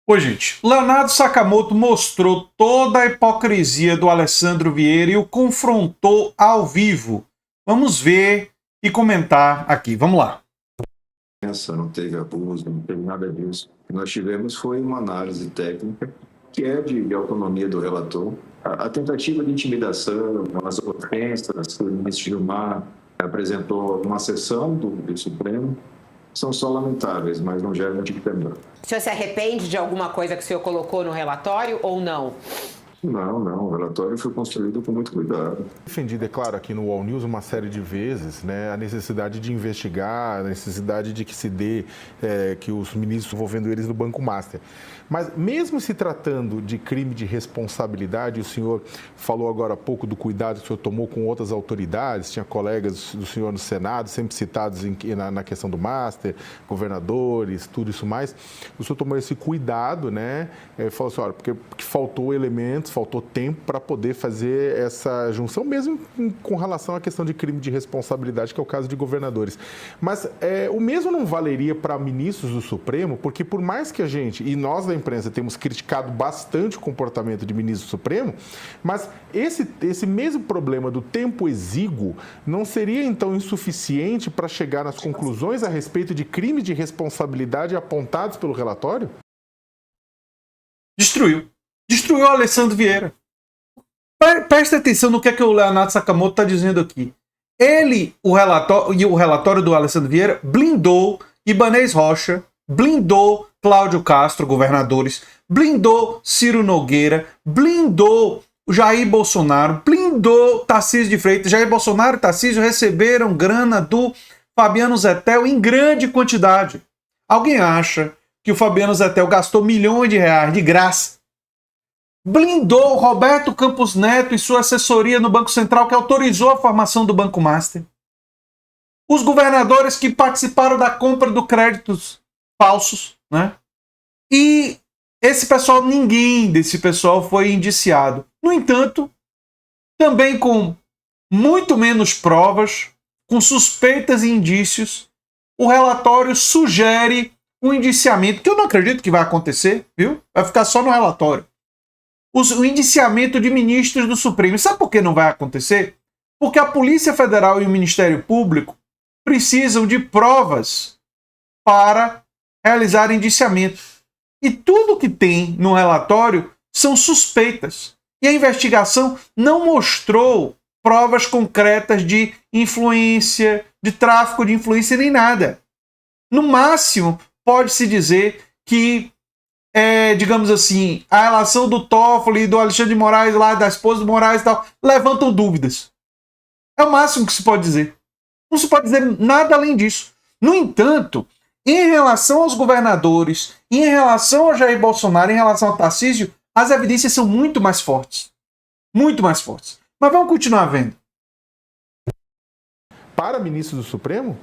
Oi, gente. Leonardo Sakamoto mostrou toda a hipocrisia do Alessandro Vieira e o confrontou ao vivo. Vamos ver e comentar aqui. Vamos lá. Não teve abuso, não teve nada disso. O que nós tivemos foi uma análise técnica que é de autonomia do relator. A tentativa de intimidação, as ofensas que o ministro Gilmar apresentou numa sessão do Supremo são só lamentáveis, mas não geram tipo de temor. O senhor se arrepende de alguma coisa que o senhor colocou no relatório ou não? Não, o relatório foi construído com muito cuidado. Defendido, é claro, aqui no All News uma série de vezes, né, a necessidade de investigar, a necessidade de que se dê, que os ministros envolvendo eles no Banco Master. Mas mesmo se tratando de crime de responsabilidade, o senhor falou agora há pouco do cuidado que o senhor tomou com outras autoridades, tinha colegas do senhor no Senado, sempre citados na questão do Master, governadores, tudo isso mais. O senhor tomou esse cuidado, né, falou assim, olha, porque faltou elementos, faltou tempo para poder fazer essa junção, mesmo com relação à questão de crime de responsabilidade, que é o caso de governadores. Mas o mesmo não valeria para ministros do Supremo, porque por mais que a gente, e nós da imprensa temos criticado bastante o comportamento de ministro do Supremo, mas esse mesmo problema do tempo exíguo não seria então insuficiente para chegar nas conclusões a respeito de crimes de responsabilidade apontados pelo relatório? Destruiu o Alessandro Vieira. Presta atenção no que é que o Leonardo Sakamoto está dizendo aqui. O relatório do Alessandro Vieira blindou Ibanez Rocha, blindou Cláudio Castro, governadores, blindou Ciro Nogueira, blindou Jair Bolsonaro, blindou Tarcísio de Freitas. Jair Bolsonaro e Tarcísio receberam grana do Fabiano Zettel em grande quantidade. Alguém acha que o Fabiano Zettel gastou milhões de reais de graça? Blindou Roberto Campos Neto e sua assessoria no Banco Central, que autorizou a formação do Banco Master. Os governadores que participaram da compra do créditos falsos, né? E esse pessoal, ninguém desse pessoal foi indiciado. No entanto, também com muito menos provas, com suspeitas e indícios, o relatório sugere um indiciamento, que eu não acredito que vai acontecer, viu? Vai ficar só no relatório. O indiciamento de ministros do Supremo. Sabe por que não vai acontecer? Porque a Polícia Federal e o Ministério Público precisam de provas para realizar indiciamento. E tudo que tem no relatório são suspeitas. E a investigação não mostrou provas concretas de influência, de tráfico de influência, nem nada. No máximo, pode-se dizer que digamos assim, a relação do Toffoli e do Alexandre de Moraes, lá da esposa do Moraes e tal, levantam dúvidas. É o máximo que se pode dizer. Não se pode dizer nada além disso. No entanto, em relação aos governadores, em relação ao Jair Bolsonaro, em relação ao Tarcísio, as evidências são muito mais fortes. Muito mais fortes. Mas vamos continuar vendo. Para ministro do Supremo?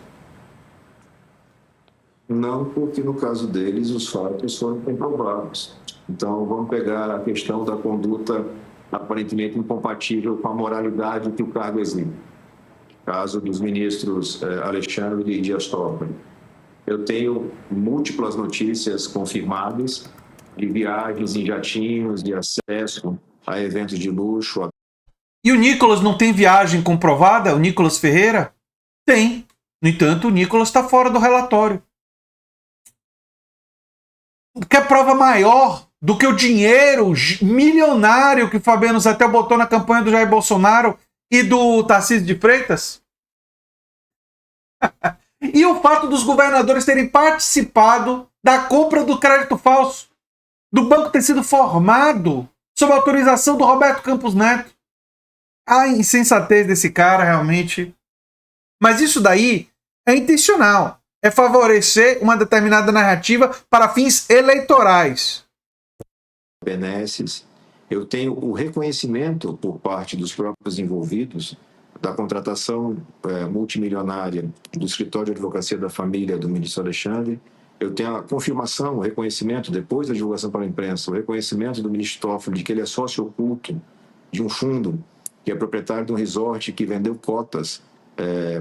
Não, porque no caso deles os fatos foram comprovados. Então, vamos pegar a questão da conduta aparentemente incompatível com a moralidade que o cargo exige. Caso dos ministros Alexandre e Dias Toffoli. Eu tenho múltiplas notícias confirmadas de viagens em jatinhos, de acesso a eventos de luxo. E o Nicolas não tem viagem comprovada? O Nicolas Ferreira? Tem. No entanto, o Nicolas está fora do relatório. Quer prova maior do que o dinheiro milionário que o Fabiano Zettel botou na campanha do Jair Bolsonaro e do Tarcísio de Freitas? E o fato dos governadores terem participado da compra do crédito falso, do banco ter sido formado sob autorização do Roberto Campos Neto. A insensatez desse cara, realmente. Mas isso daí é intencional. É favorecer uma determinada narrativa para fins eleitorais. Benesses, eu tenho o reconhecimento por parte dos próprios envolvidos da contratação multimilionária do Escritório de Advocacia da Família do ministro Alexandre. Eu tenho a confirmação, o reconhecimento, depois da divulgação para a imprensa, o reconhecimento do ministro Toffoli de que ele é sócio oculto de um fundo que é proprietário de um resort que vendeu cotas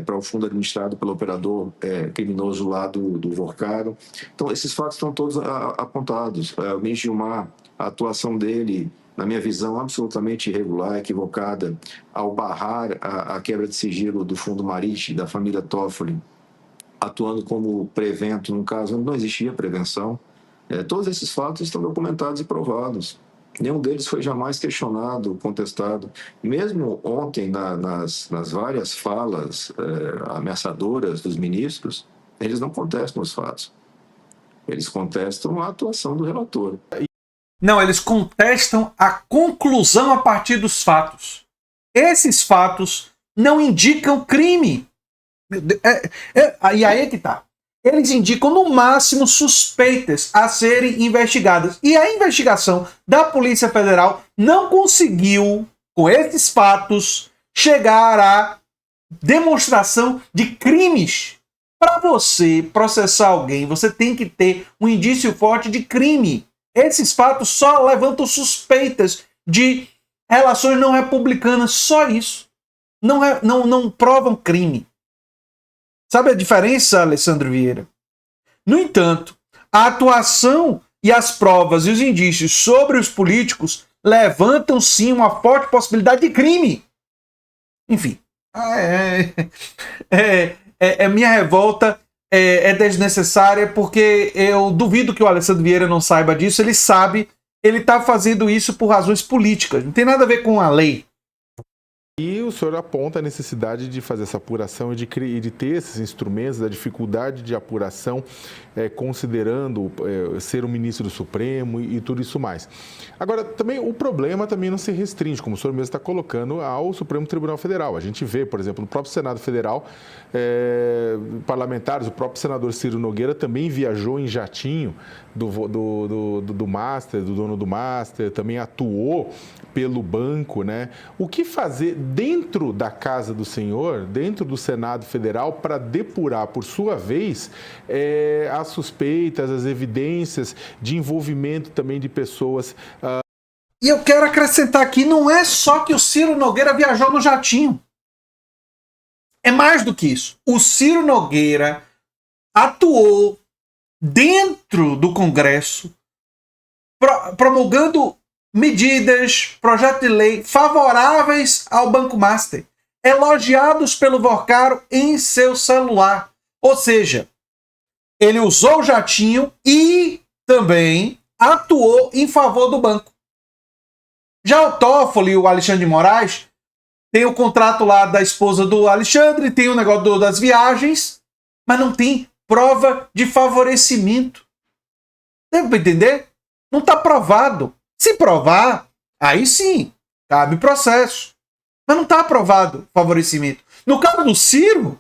para o fundo administrado pelo operador criminoso lá do Vorcaro. Então, esses fatos estão todos apontados. O ministro Gilmar, a atuação dele, na minha visão, absolutamente irregular, equivocada, ao barrar a quebra de sigilo do Fundo Marítimo da família Toffoli, atuando como prevento, num caso onde não existia prevenção. Todos esses fatos estão documentados e provados. Nenhum deles foi jamais questionado, contestado. Mesmo ontem, nas várias falas ameaçadoras dos ministros, eles não contestam os fatos. Eles contestam a atuação do relator. Não, eles contestam a conclusão a partir dos fatos. Esses fatos não indicam crime. E aí que tá. Eles indicam no máximo suspeitas a serem investigadas. E a investigação da Polícia Federal não conseguiu, com esses fatos, chegar à demonstração de crimes. Para você processar alguém, você tem que ter um indício forte de crime. Esses fatos só levantam suspeitas de relações não republicanas, só isso. Não provam crime. Sabe a diferença, Alessandro Vieira? No entanto, a atuação e as provas e os indícios sobre os políticos levantam sim uma forte possibilidade de crime. Enfim, minha revolta é desnecessária porque eu duvido que o Alessandro Vieira não saiba disso. Ele sabe, ele está fazendo isso por razões políticas. Não tem nada a ver com a lei. E o senhor aponta a necessidade de fazer essa apuração e de ter esses instrumentos, da dificuldade de apuração, considerando ser o ministro do Supremo e tudo isso mais. Agora, também o problema também não se restringe, como o senhor mesmo está colocando, ao Supremo Tribunal Federal. A gente vê, por exemplo, no próprio Senado Federal, parlamentares, o próprio senador Ciro Nogueira também viajou em jatinho do Master, do dono do Master, também atuou pelo banco, né? O que fazer dentro da casa do senhor, dentro do Senado Federal, para depurar, por sua vez, as suspeitas, as evidências de envolvimento também de pessoas... E eu quero acrescentar aqui, não é só que o Ciro Nogueira viajou no jatinho. É mais do que isso. O Ciro Nogueira atuou dentro do Congresso, promulgando medidas, projetos de lei favoráveis ao Banco Master, elogiados pelo Vorcaro em seu celular. Ou seja, ele usou o jatinho e também atuou em favor do banco. Já o Toffoli e o Alexandre de Moraes tem o contrato lá da esposa do Alexandre, tem o negócio das viagens, mas não tem prova de favorecimento. Deu para entender? Não está provado. Se provar, aí sim, cabe processo. Mas não está aprovado favorecimento. No caso do Ciro,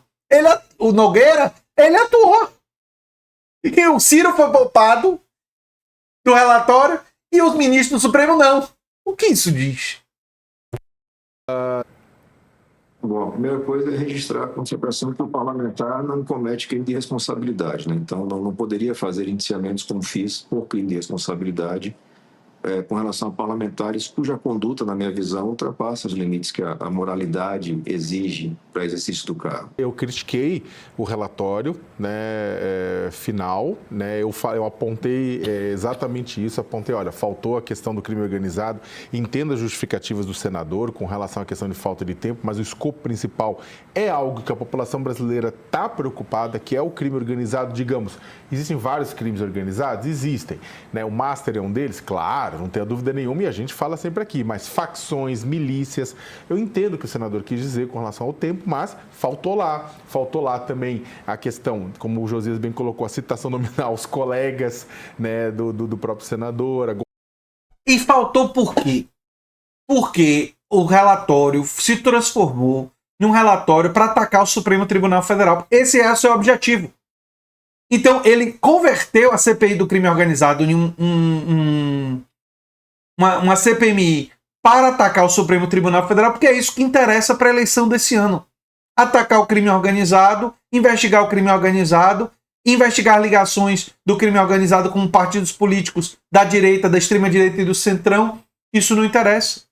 o Nogueira, ele atuou. E o Ciro foi poupado do relatório e os ministros do Supremo não. O que isso diz? Bom, a primeira coisa é registrar a concentração que o parlamentar não comete crime de responsabilidade, né? Então, não poderia fazer indiciamentos como fiz por crime de responsabilidade com relação a parlamentares cuja conduta, na minha visão, ultrapassa os limites que a moralidade exige para exercício do cargo. Eu critiquei o relatório, né, final, né, eu apontei exatamente isso, apontei, olha, faltou a questão do crime organizado, entendo as justificativas do senador com relação à questão de falta de tempo, mas o escopo principal é algo que a população brasileira está preocupada, que é o crime organizado, digamos. Existem vários crimes organizados? Existem, né, o Master é um deles? Claro, não tenho dúvida nenhuma, e a gente fala sempre aqui, mas facções, milícias, eu entendo o que o senador quis dizer com relação ao tempo, mas faltou lá também a questão, como o Josias bem colocou, a citação nominal aos colegas, né, do próprio senador. E faltou por quê? Porque o relatório se transformou em um relatório para atacar o Supremo Tribunal Federal. Esse é o seu objetivo. Então, ele converteu a CPI do crime organizado em uma CPMI para atacar o Supremo Tribunal Federal, porque é isso que interessa para a eleição desse ano. Atacar o crime organizado, investigar o crime organizado, investigar ligações do crime organizado com partidos políticos da direita, da extrema-direita e do centrão. Isso não interessa.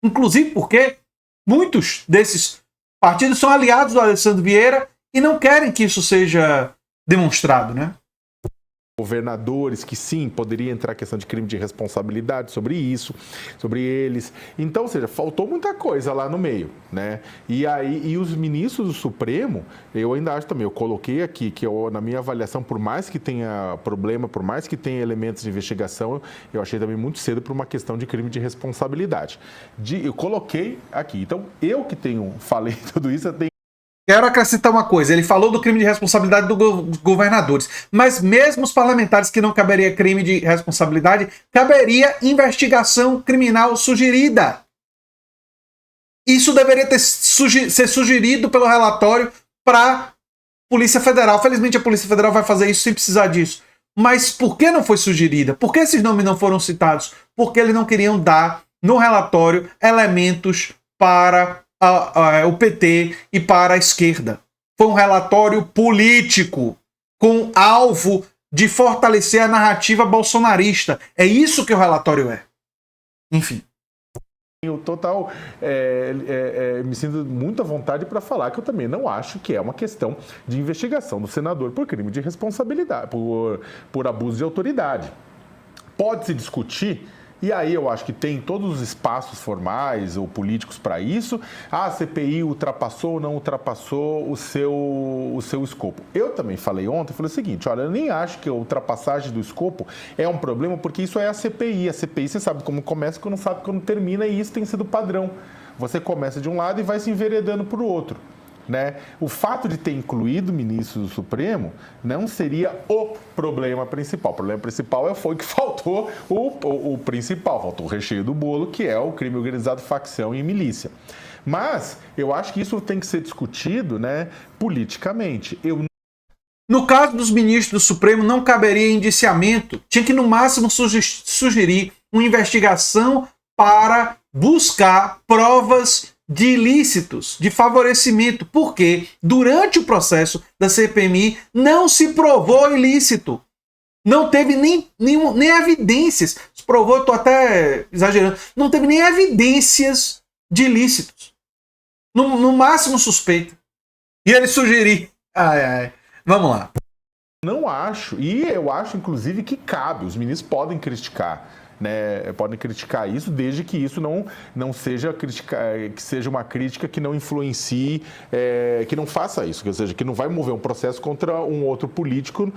Inclusive porque muitos desses partidos são aliados do Alessandro Vieira e não querem que isso seja demonstrado, né? Governadores, que sim, poderia entrar a questão de crime de responsabilidade sobre isso, sobre eles. Então, ou seja, faltou muita coisa lá no meio, né? E os ministros do Supremo, eu ainda acho também, eu coloquei aqui que na minha avaliação, por mais que tenha problema, por mais que tenha elementos de investigação, eu achei também muito cedo por uma questão de crime de responsabilidade. Eu coloquei aqui. Então, eu que falei tudo isso, eu tenho. Quero acrescentar uma coisa, ele falou do crime de responsabilidade dos governadores, mas mesmo os parlamentares que não caberia crime de responsabilidade, caberia investigação criminal sugerida. Isso deveria ser sugerido pelo relatório para a Polícia Federal. Felizmente a Polícia Federal vai fazer isso sem precisar disso. Mas por que não foi sugerida? Por que esses nomes não foram citados? Porque eles não queriam dar no relatório elementos para o PT e para a esquerda. Foi um relatório político com alvo de fortalecer a narrativa bolsonarista. É isso que o relatório é. Enfim. Eu total me sinto muito à vontade para falar que eu também não acho que é uma questão de investigação do senador por crime de responsabilidade, por abuso de autoridade. Pode-se discutir. E aí eu acho que tem todos os espaços formais ou políticos para isso. A CPI ultrapassou ou não ultrapassou o seu escopo. Eu também falei ontem, falei o seguinte, olha, eu nem acho que a ultrapassagem do escopo é um problema, porque isso é a CPI. A CPI, você sabe como começa, quando sabe como termina, e isso tem sido padrão. Você começa de um lado e vai se enveredando para o outro. Né? O fato de ter incluído ministros do Supremo não seria o problema principal. O problema principal foi que faltou o principal, faltou o recheio do bolo, que é o crime organizado, facção e milícia. Mas eu acho que isso tem que ser discutido, né, politicamente. No caso dos ministros do Supremo, não caberia indiciamento. Tinha que, no máximo, sugerir uma investigação para buscar provas de ilícitos, de favorecimento, porque durante o processo da CPMI não se provou ilícito. Não teve nem evidências. Se provou, eu estou até exagerando, não teve nem evidências de ilícitos. No máximo suspeita. E ele sugerir. Vamos lá. Não acho, e eu acho inclusive que cabe, os ministros podem criticar. Né, podem criticar isso, desde que isso não seja que seja uma crítica que não influencie, que não faça isso, ou seja, que não vai mover um processo contra um outro político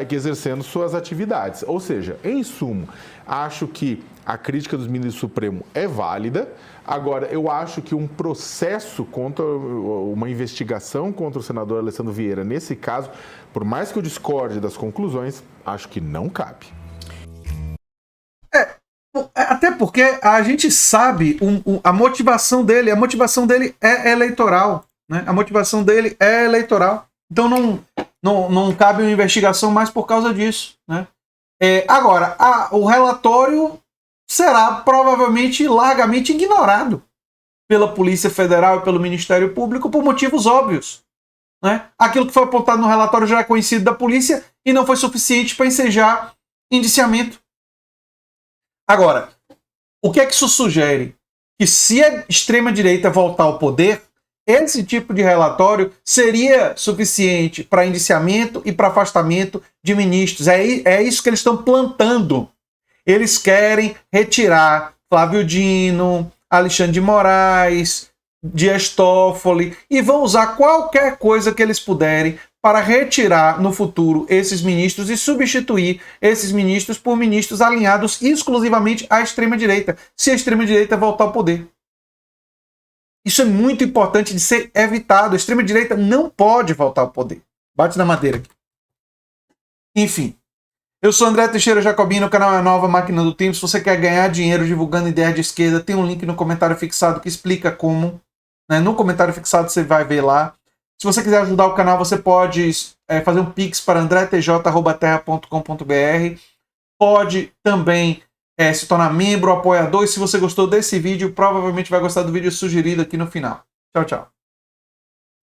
exercendo suas atividades. Ou seja, em sumo, acho que a crítica dos ministros do Supremo é válida. Agora, eu acho que um processo contra uma investigação contra o senador Alessandro Vieira, nesse caso, por mais que eu discorde das conclusões, acho que não cabe. Até porque a gente sabe a motivação dele. A motivação dele é eleitoral. Né? A motivação dele é eleitoral. Então não cabe uma investigação mais por causa disso. Né? Agora, o relatório será provavelmente largamente ignorado pela Polícia Federal e pelo Ministério Público por motivos óbvios. Né? Aquilo que foi apontado no relatório já é conhecido da polícia e não foi suficiente para ensejar indiciamento. Agora, o que é que isso sugere? Que se a extrema-direita voltar ao poder, esse tipo de relatório seria suficiente para indiciamento e para afastamento de ministros. É isso que eles estão plantando. Eles querem retirar Flávio Dino, Alexandre de Moraes, Dias Toffoli, e vão usar qualquer coisa que eles puderem para retirar no futuro esses ministros e substituir esses ministros por ministros alinhados exclusivamente à extrema-direita, se a extrema-direita voltar ao poder. Isso é muito importante de ser evitado. A extrema-direita não pode voltar ao poder. Bate na madeira aqui. Enfim. Eu sou André Teixeira Jacobino, o canal é a Nova Máquina do Tempo. Se você quer ganhar dinheiro divulgando ideias de esquerda, tem um link no comentário fixado que explica como. Né? No comentário fixado você vai ver lá. Se você quiser ajudar o canal, você pode fazer um pix para andretj@terra.com.br. Pode também se tornar membro, apoiador. E se você gostou desse vídeo, provavelmente vai gostar do vídeo sugerido aqui no final. Tchau, tchau.